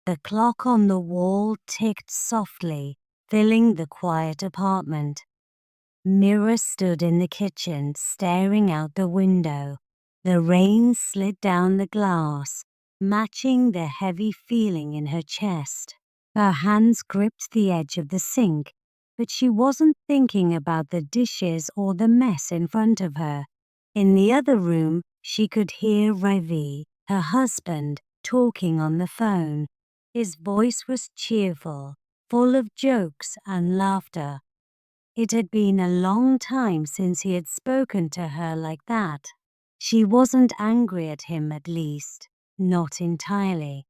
The clock on the wall ticked softly, filling the quiet apartment. Mira stood in the kitchen, staring out the window. The rain slid down the glass, matching the heavy feeling in her chest. Her hands gripped the edge of the sink, but she wasn't thinking about the dishes or the mess in front of her. In the other room, she could hear Ravi, her husband, talking on the phone. His voice was cheerful, full of jokes and laughter. It had been a long time since he had spoken to her like that. She wasn't angry at him, at least, not entirely.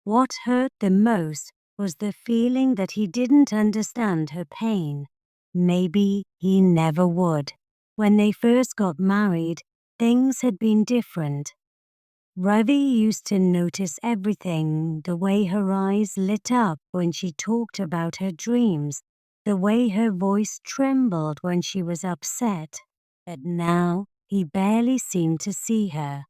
What hurt the most was the feeling that he didn't understand her pain. Maybe he never would. When they first got married, things had been different. Ravi used to notice everything, the way her eyes lit up when she talked about her dreams, the way her voice trembled when she was upset. But now he barely seemed to see her.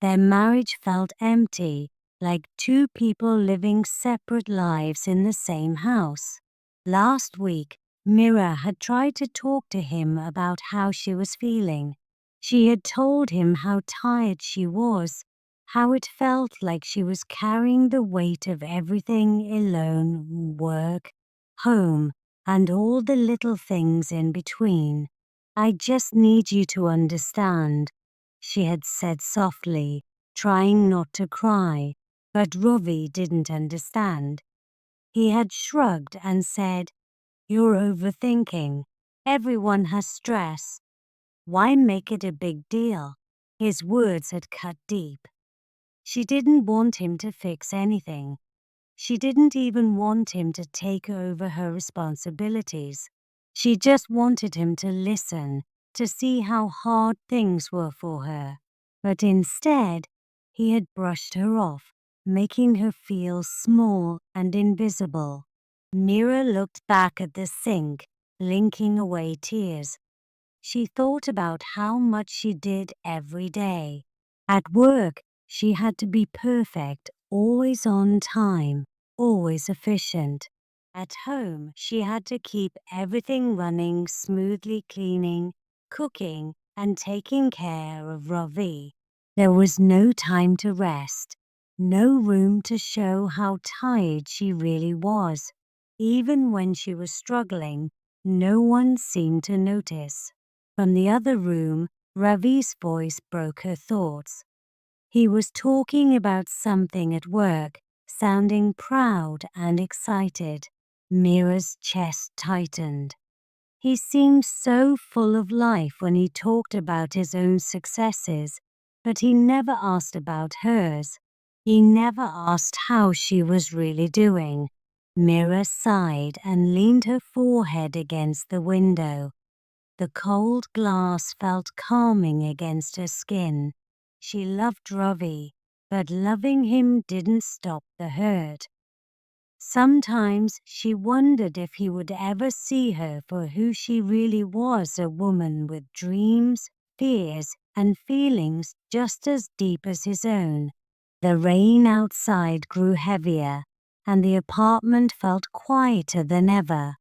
Their marriage felt empty, like two people living separate lives in the same house. Last week, Mira had tried to talk to him about how she was feeling. She had told him how tired she was, how it felt like she was carrying the weight of everything alone, work, home, and all the little things in between. "I just need you to understand," she had said softly, trying not to cry, but Ravi didn't understand. He had shrugged and said, "You're overthinking. Everyone has stress. Why make it a big deal?" His words had cut deep. She didn't want him to fix anything. She didn't even want him to take over her responsibilities. She just wanted him to listen, to see how hard things were for her. But instead, he had brushed her off, making her feel small and invisible. Mira looked back at the sink, blinking away tears. She thought about how much she did every day. At work, she had to be perfect, always on time, always efficient. At home, she had to keep everything running smoothly, cleaning, cooking, and taking care of Ravi. There was no time to rest, no room to show how tired she really was. Even when she was struggling, no one seemed to notice. From the other room, Ravi's voice broke her thoughts. He was talking about something at work, sounding proud and excited. Mira's chest tightened. He seemed so full of life when he talked about his own successes, but he never asked about hers. He never asked how she was really doing. Mira sighed and leaned her forehead against the window. The cold glass felt calming against her skin. She loved Ravi, but loving him didn't stop the hurt. Sometimes she wondered if he would ever see her for who she really was, a woman with dreams, fears, and feelings just as deep as his own. The rain outside grew heavier, and the apartment felt quieter than ever.